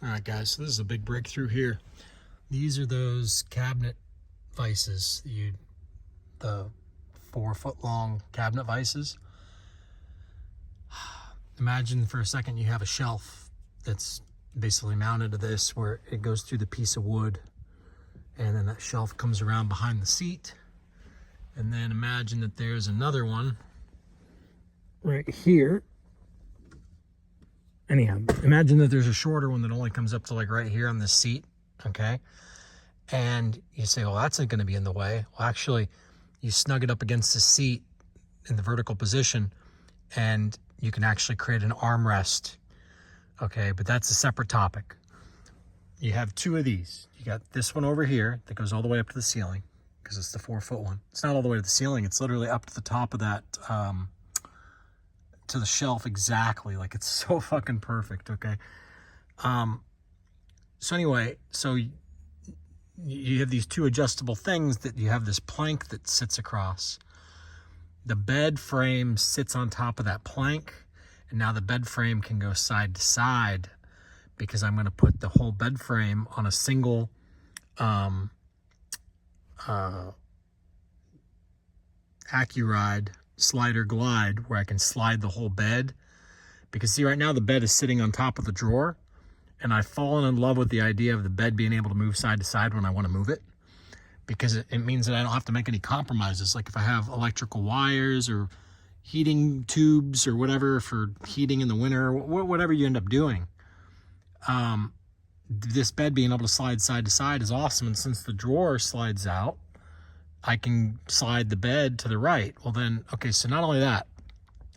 All right, guys, so this is a big breakthrough here. These are those cabinet vices, the 4-foot long cabinet vices. Imagine for a second you have a shelf that's basically mounted to this, where it goes through the piece of wood, and then that shelf comes around behind the seat. And then imagine that there's another one right here. Anyhow, imagine that there's a shorter one that only comes up to like right here on this seat, okay? And you say, well, that's not going to be in the way. Well, actually, you snug it up against the seat in the vertical position, and you can actually create an armrest, okay? But that's a separate topic. You have two of these. You got this one over here that goes all the way up to the ceiling, because it's the 4-foot one. It's not all the way to the ceiling. It's literally up to the top of that, to the shelf exactly. Like, it's so fucking perfect, okay? So anyway, so you have these two adjustable things that you have this plank that sits across. The bed frame sits on top of that plank, and now the bed frame can go side to side, because I'm going to put the whole bed frame on a single Accuride slider glide, where I can slide the whole bed. Because see, right now the bed is sitting on top of the drawer, and I've fallen in love with the idea of the bed being able to move side to side when I want to move it, because it means that I don't have to make any compromises. Like if I have electrical wires or heating tubes or whatever for heating in the winter, whatever you end up doing, this bed being able to slide side to side is awesome. And since the drawer slides out, I can slide the bed to the right. Well then, okay, so not only that,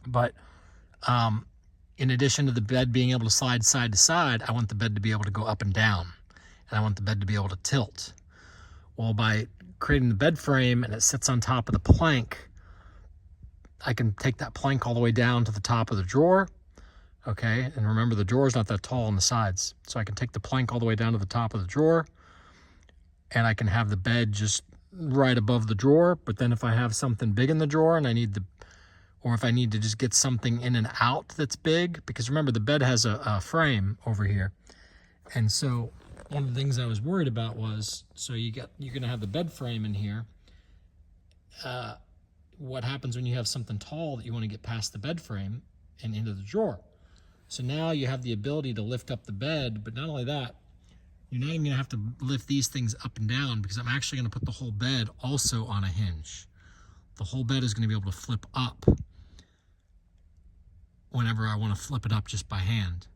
but in addition to the bed being able to slide side to side, I want the bed to be able to go up and down, and I want the bed to be able to tilt. Well, by creating the bed frame and it sits on top of the plank, I can take that plank all the way down to the top of the drawer, okay? And remember, the drawer is not that tall on the sides. So I can take the plank all the way down to the top of the drawer, and I can have the bed just right above the drawer. But then if I have something big in the drawer and or if I need to just get something in and out that's big, because remember, the bed has a frame over here. And so one of the things I was worried about was, so you're going to have the bed frame in here. What happens when you have something tall that you want to get past the bed frame and into the drawer? So now you have the ability to lift up the bed, but not only that, you're not even going to have to lift these things up and down, because I'm actually going to put the whole bed also on a hinge. The whole bed is going to be able to flip up whenever I want to flip it up just by hand.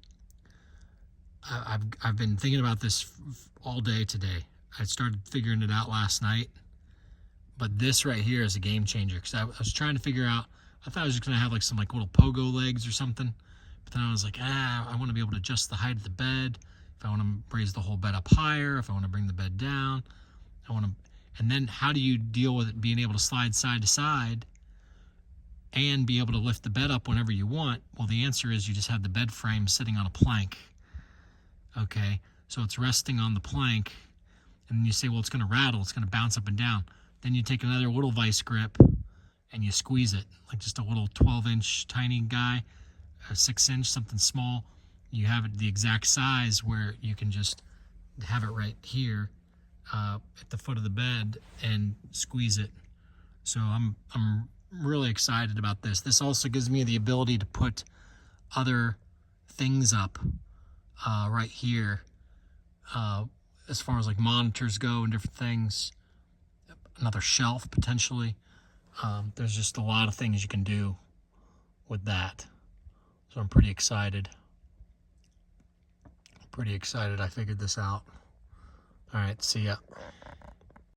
I've been thinking about this all day today. I started figuring it out last night, but this right here is a game changer, because I was trying to figure out, I thought I was just going to have like some little pogo legs or something, but then I was like, I want to be able to adjust the height of the bed. If I want to raise the whole bed up higher, if I want to bring the bed down, and then how do you deal with it being able to slide side to side and be able to lift the bed up whenever you want? Well, the answer is you just have the bed frame sitting on a plank. Okay, so it's resting on the plank, and then you say, well, it's going to rattle, it's going to bounce up and down. Then you take another little vice grip and you squeeze it, like just a little 12-inch tiny guy, a 6-inch, something small. You have it the exact size where you can just have it right here at the foot of the bed and squeeze it. So I'm really excited about this. This also gives me the ability to put other things up right here, as far as like monitors go and different things. Another shelf potentially. There's just a lot of things you can do with that. So I'm pretty excited. I figured this out. All right, see ya.